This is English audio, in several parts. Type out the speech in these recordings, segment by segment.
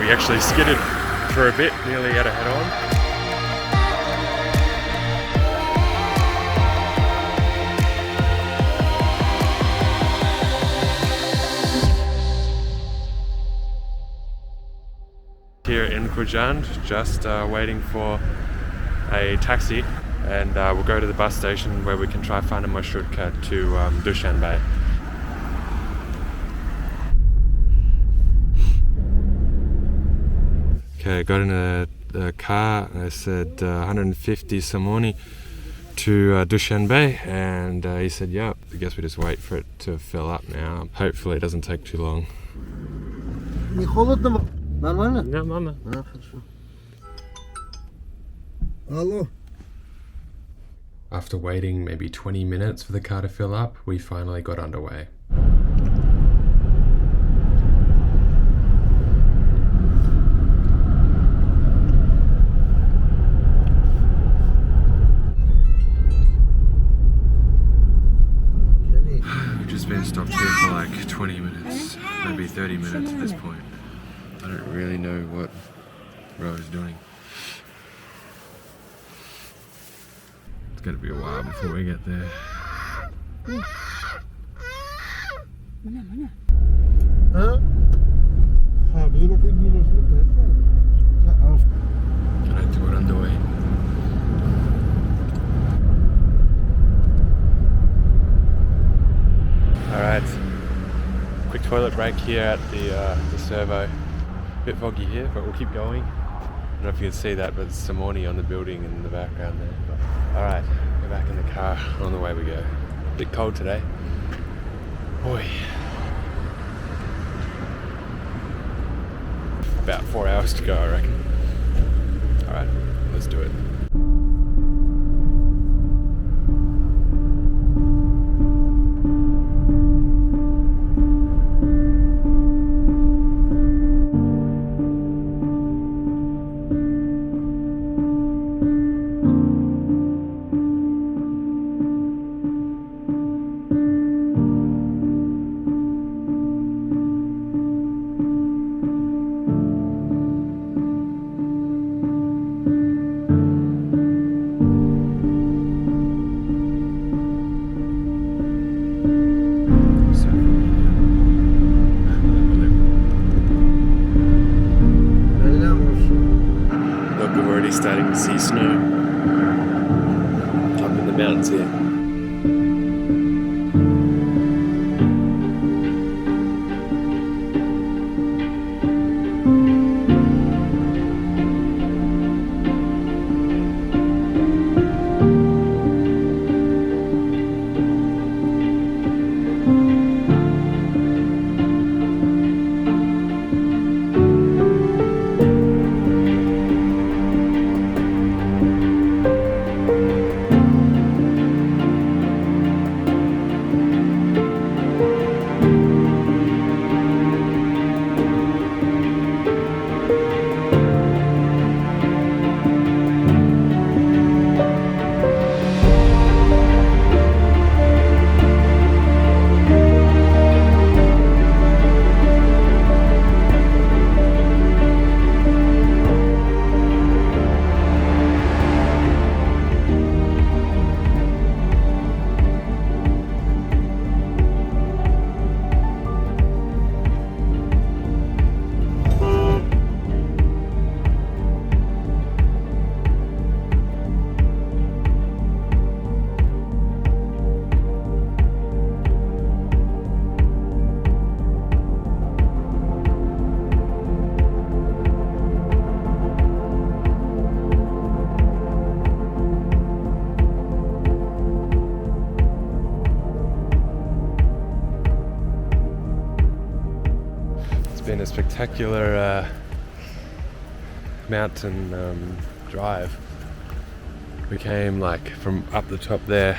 We actually skidded for a bit, nearly had a head-on. Here in Khujand, just waiting for a taxi, and we'll go to the bus station where we can try find a marshrutka to Dushanbe. Okay, I got in a car. I said 150 samoni to Dushanbe, and he said, "Yep." I guess we just wait for it to fill up now. Hopefully, it doesn't take too long. Нормально? No, mama. Хорошо. Алло. After waiting maybe 20 minutes for the car to fill up, we finally got underway. We've just been stopped here for like 20 minutes, maybe 30 minutes at this point. I don't really know what Ro is doing. It's gonna be a while before we get there. Gonna do it underway. Alright, quick toilet break here at the servo. Bit foggy here, but we'll keep going. I don't know if you can see that, but it's Samoni on the building in the background there. Alright, we're back in the car, on the way we go. Bit cold today. Boy. About 4 hours to go, I reckon. Alright, let's do it. Starting to see snow up in the mountains here. Been a spectacular mountain drive. We came like from up the top there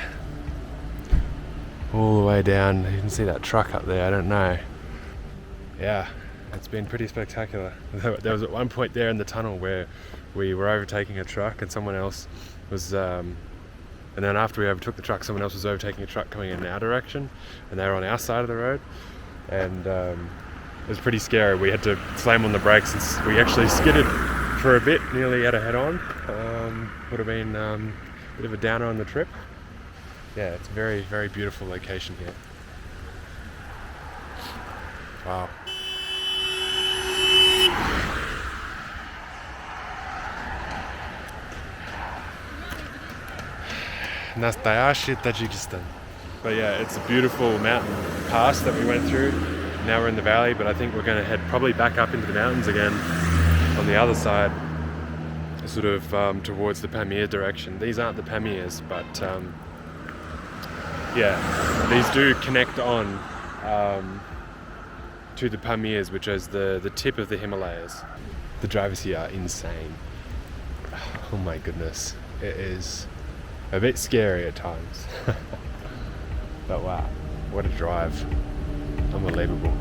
all the way down. You can see that truck up there, I don't know. Yeah, it's been pretty spectacular. There was at one point there in the tunnel where we were overtaking a truck and someone else was and then after we overtook the truck, someone else was overtaking a truck coming in our direction, and they were on our side of the road, and It was pretty scary. We had to slam on the brakes and we actually skidded for a bit, nearly had a head on. Would have been a bit of a downer on the trip. Yeah, it's a very, very beautiful location here. Wow. Nastayashi Tajikistan. But yeah, it's a beautiful mountain pass that we went through. Now we're in the valley, but I think we're going to head probably back up into the mountains again on the other side, sort of towards the Pamir direction. These aren't the Pamirs, but yeah, these do connect on to the Pamirs, which is the tip of the Himalayas. The drivers here are insane. Oh my goodness, it is a bit scary at times. But wow, what a drive. Unbelievable.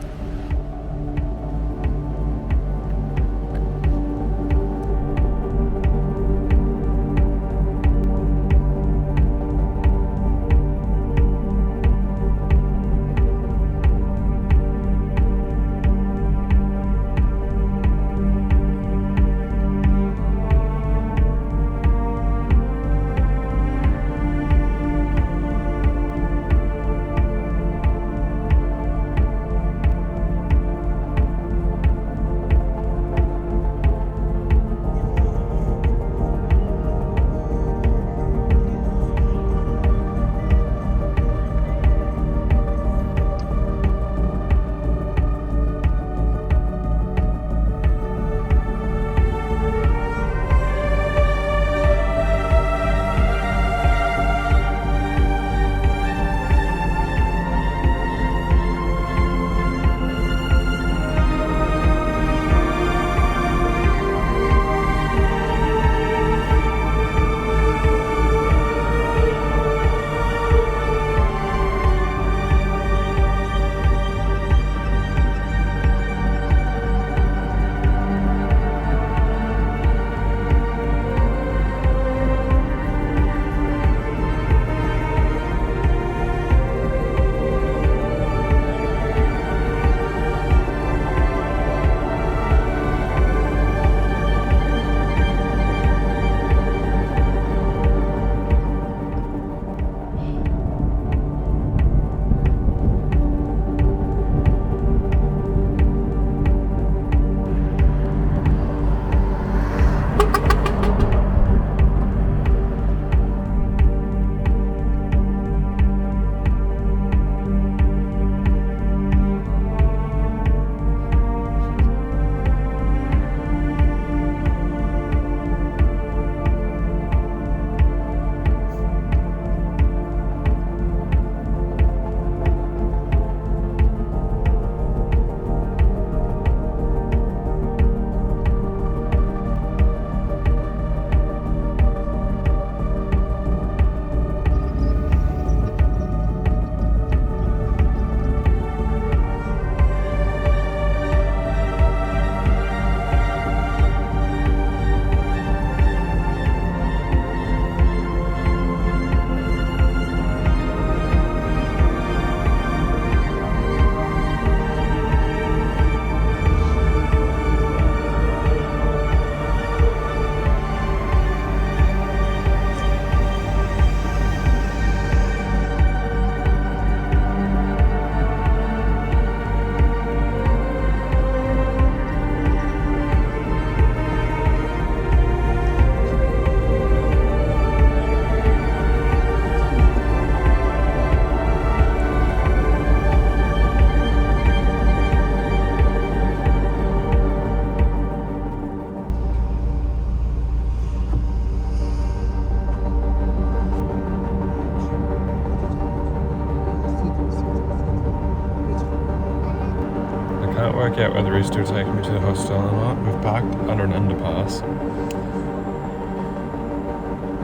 Work out whether he's still taking me to the hostel or not. We've parked under an underpass.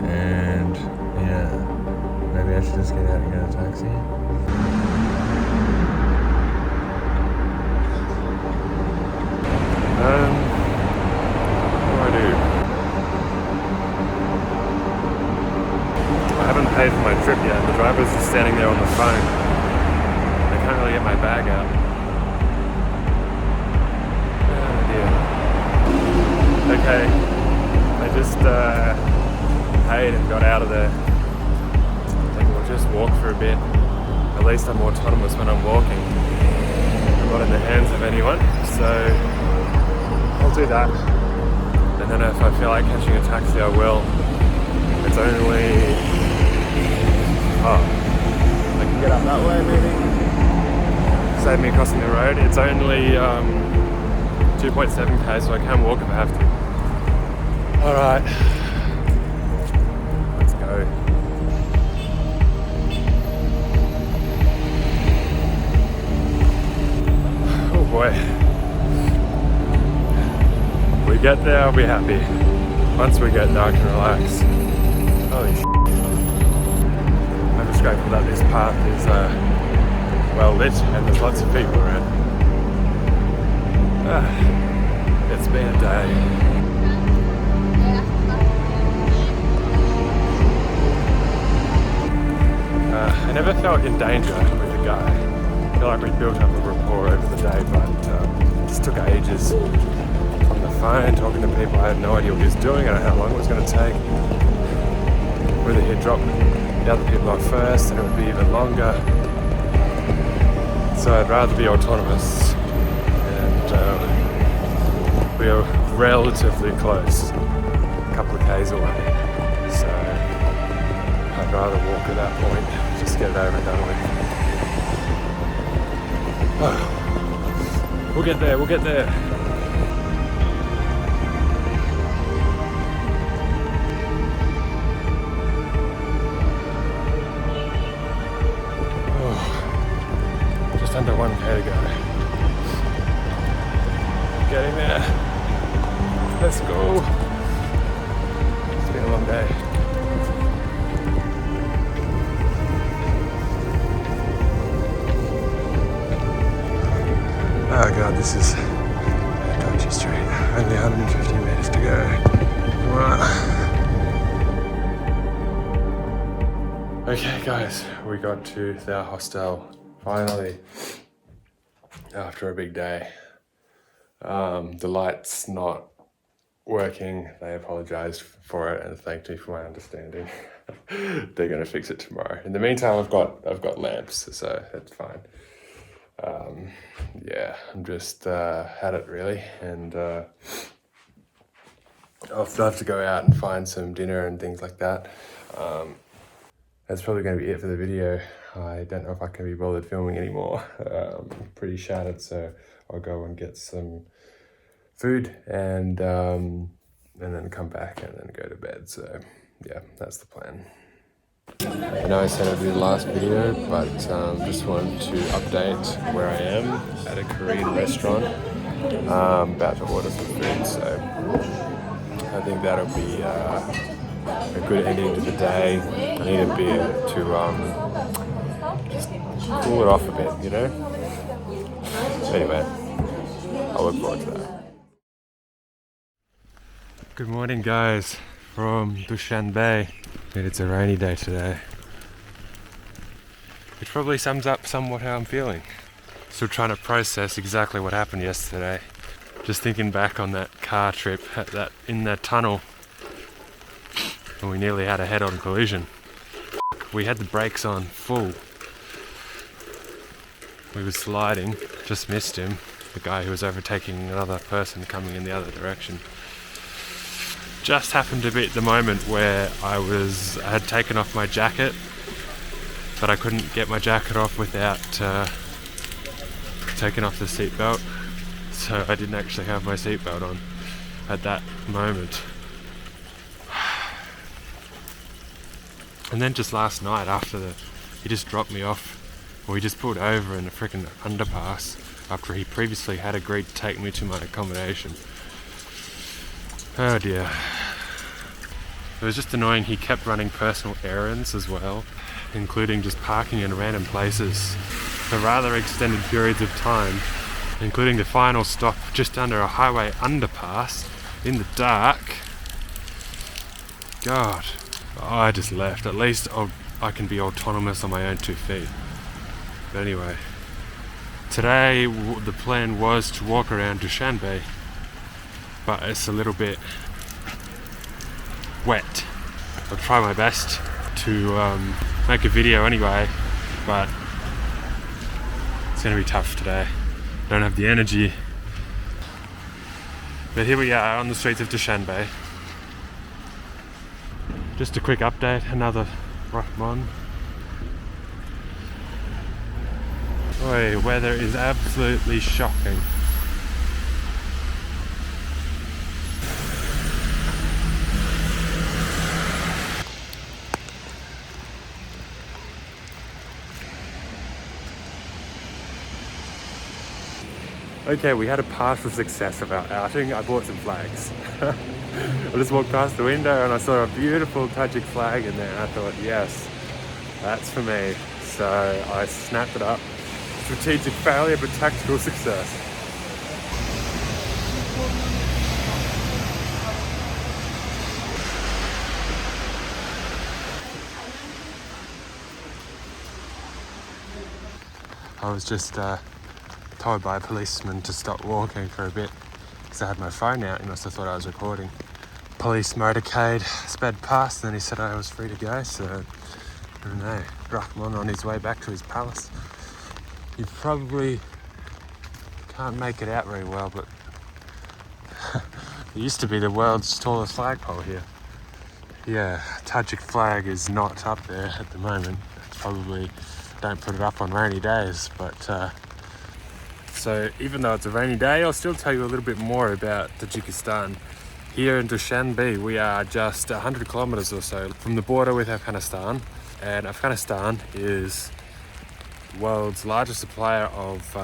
And yeah, maybe I should just get out and get a taxi. What do I do? I haven't paid for my trip yet. The driver's just standing there on the phone. I can't really get my bag out. okay. I just paid and got out of there. I think we'll just walk for a bit. At least I'm autonomous when I'm walking. I'm not in the hands of anyone, so I'll do that. And then if I feel like catching a taxi, I will. It's only... I can get up that way maybe. Save me crossing the road. It's only 2.7k, so I can walk if I have to. Alright. Let's go. Oh boy. We get there, I'll be happy. Once we get there, I can relax. Holy shit. I'm just grateful that this path is well lit and there's lots of people around. It's been a day. I never felt in danger with the guy. I feel like we built up a rapport over the day, but it just took ages. On the phone, talking to people, I had no idea what he was doing. I don't know how long it was going to take. Whether he'd drop the other people off first, and it would be even longer. So I'd rather be autonomous, and we are relatively close, a couple of k's away. So I'd rather walk at that point, just get it over and done with. We'll get there, we'll get there. Just under 1k to go. Getting there. Let's go. It's been a long day. Oh god, this is a dodgy street. Only 150 meters to go. Okay guys, we got to the hostel finally after a big day. The light's not working. They apologized for it and thanked me for my understanding. They're gonna fix it tomorrow. In the meantime, I've got lamps, so that's fine. Yeah, I'm just had it really, and I'll still have to go out and find some dinner and things like that. That's probably going to be it for the video. I don't know if I can be bothered filming anymore. I'm pretty shattered, so I'll go and get some food and then come back and then go to bed. So yeah, that's the plan. I know I said I'd do the last video, but just wanted to update where I am at a Korean restaurant. About to order some food, so I think that'll be a good ending to the day. I need a beer to just cool it off a bit, you know? Anyway, I'll look forward to that. Good morning guys from Dushanbe. It's a rainy day today, which probably sums up somewhat how I'm feeling. Still trying to process exactly what happened yesterday. Just thinking back on that car trip in that tunnel, and we nearly had a head-on collision. We had the brakes on full. We were sliding, just missed him, the guy who was overtaking another person coming in the other direction. Just happened to be at the moment where I had taken off my jacket, but I couldn't get my jacket off without taking off the seatbelt, so I didn't actually have my seatbelt on at that moment. And then just last night he just dropped me off, or he just pulled over in a freaking underpass after he previously had agreed to take me to my accommodation. Oh dear. It was just annoying. He kept running personal errands as well, including just parking in random places for rather extended periods of time, including the final stop just under a highway underpass in the dark. God, I just left. At least I can be autonomous on my own 2 feet. But anyway, today the plan was to walk around Dushanbe but it's a little bit wet. I'll try my best to make a video anyway, but it's gonna be tough today. Don't have the energy. But here we are on the streets of Dushanbe. Just a quick update, another Rahman. Boy, weather is absolutely shocking. Okay, we had a partial success of our outing. I bought some flags. I just walked past the window and I saw a beautiful Tajik flag in there and I thought, yes, that's for me. So I snapped it up. Strategic failure but tactical success. I was just told by a policeman to stop walking for a bit because I had my phone out. He must have thought I was recording. Police motorcade sped past and then he said I was free to go, so I don't know. Rahman on his way back to his palace. You probably can't make it out very well, but it used to be the world's tallest flagpole here. Yeah, Tajik flag is not up there at the moment. It's probably don't put it up on rainy days, but so even though it's a rainy day, I'll still tell you a little bit more about Tajikistan. Here in Dushanbe, we are just 100 kilometers or so from the border with Afghanistan, and Afghanistan is the world's largest supplier of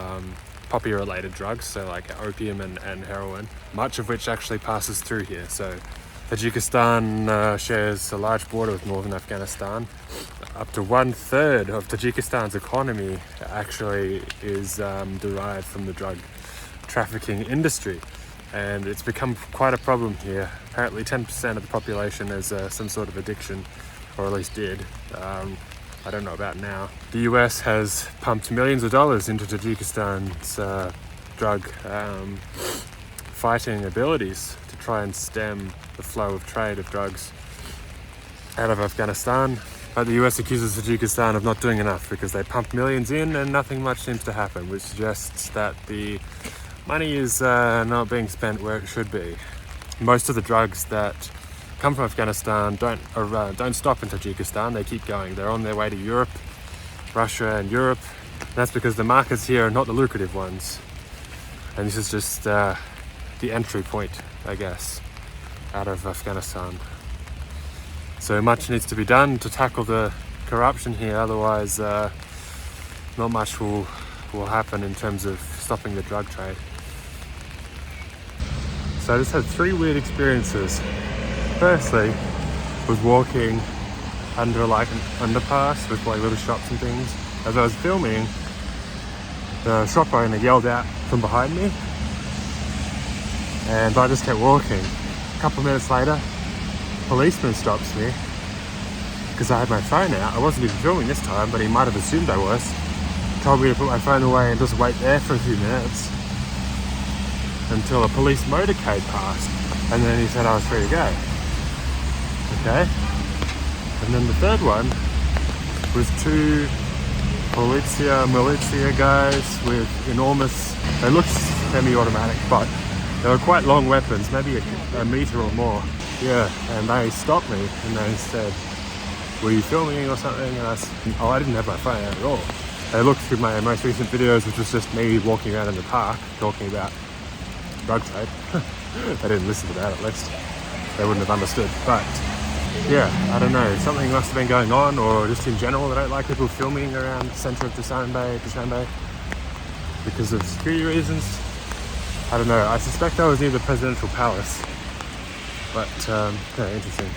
poppy-related drugs, so like opium and heroin, much of which actually passes through here. So Tajikistan shares a large border with northern Afghanistan. Up to 1/3 of Tajikistan's economy actually is derived from the drug trafficking industry, and it's become quite a problem here. Apparently 10% of the population has some sort of addiction, or at least did. I don't know about now. The US has pumped millions of dollars into Tajikistan's drug fighting abilities to try and stem the flow of trade of drugs out of Afghanistan. But the US accuses Tajikistan of not doing enough because they pump millions in and nothing much seems to happen, which suggests that the money is not being spent where it should be. Most of the drugs that come from Afghanistan don't stop in Tajikistan, they keep going. They're on their way to Europe, Russia and Europe. That's because the markets here are not the lucrative ones. And this is just the entry point, I guess, out of Afghanistan. So much needs to be done to tackle the corruption here, otherwise not much will happen in terms of stopping the drug trade. So I just had 3 weird experiences. Firstly, was walking under like an underpass with like little shops and things. As I was filming, the shop owner yelled out from behind me, and I just kept walking. A couple of minutes later, a policeman stops me because I had my phone out. I wasn't even filming this time, but he might have assumed I was. Told me to put my phone away and just wait there for a few minutes until a police motorcade passed, and then he said I was free to go. Okay. And then the third one was 2 militia guys with enormous, they looked semi-automatic, but they were quite long weapons, maybe a meter or more. Yeah, and they stopped me and they said, "Were you filming or something?" And I said, "Oh, I didn't have my phone out at all." They looked through my most recent videos, which was just me walking around in the park talking about drug trade. They didn't listen to that, at least. They wouldn't have understood. But yeah, I don't know. Something must have been going on, or just in general, I don't like people filming around the centre of Dushanbe because of security reasons. I don't know. I suspect I was near the presidential palace. But, yeah, interesting.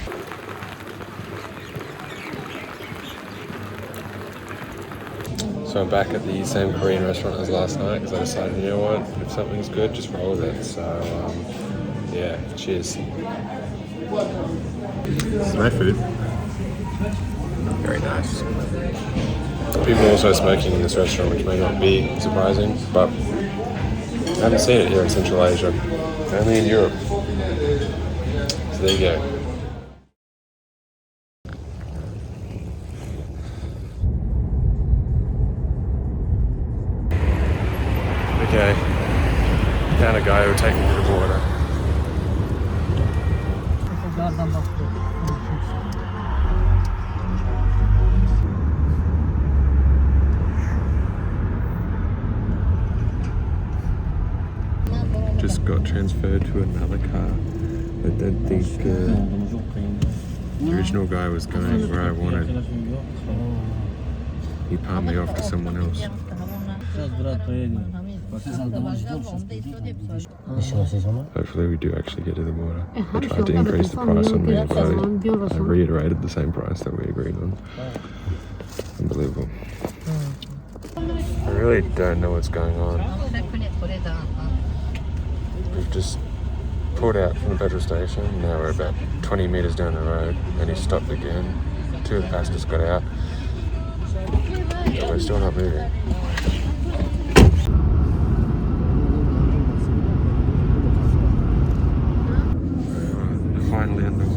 So I'm back at the same Korean restaurant as last night because I decided, you know what, if something's good, just roll with it. So, yeah, cheers. This is my food. Very nice. People are also smoking in this restaurant, which may not be surprising, but I haven't seen it here in Central Asia, only in Europe. So there you go. Okay, found a guy who will take me to the border. Just got transferred to another car. I don't think the original guy was going where I wanted. He palmed me off to someone else. Hopefully we do actually get to the border. I tried to increase the price on me, but I reiterated the same price that we agreed on. Unbelievable. I really don't know what's going on. We've just pulled out from the petrol station. Now we're about 20 metres down the road and he stopped again. Two of the passengers got out. But we're still not moving. Finally underway.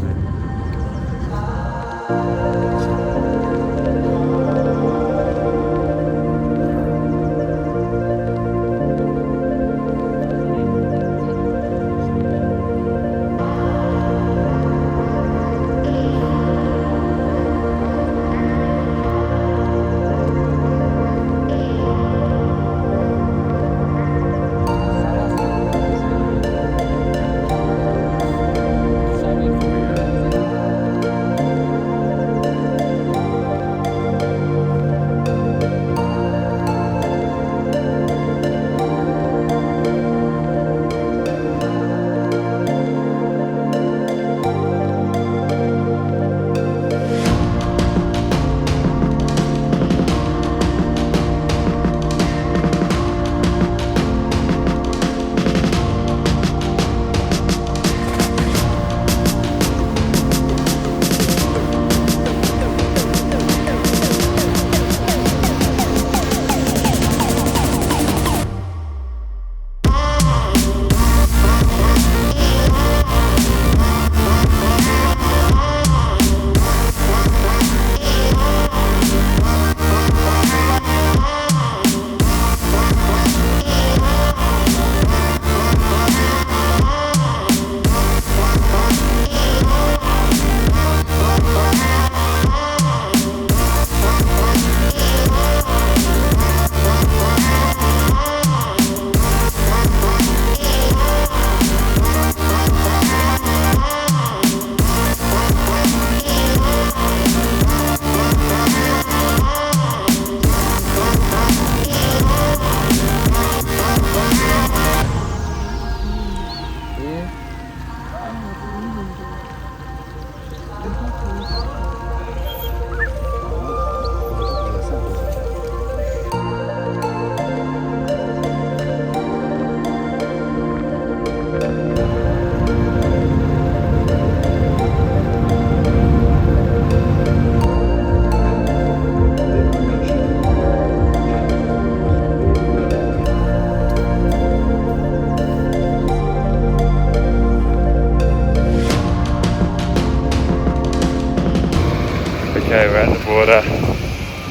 Okay, we're at the border.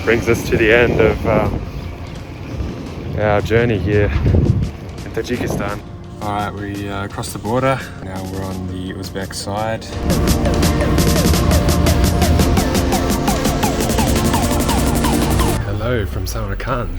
Brings us to the end of our journey here in Tajikistan. Alright, we crossed the border. Now we're on the Uzbek side. Hello from Samarkand.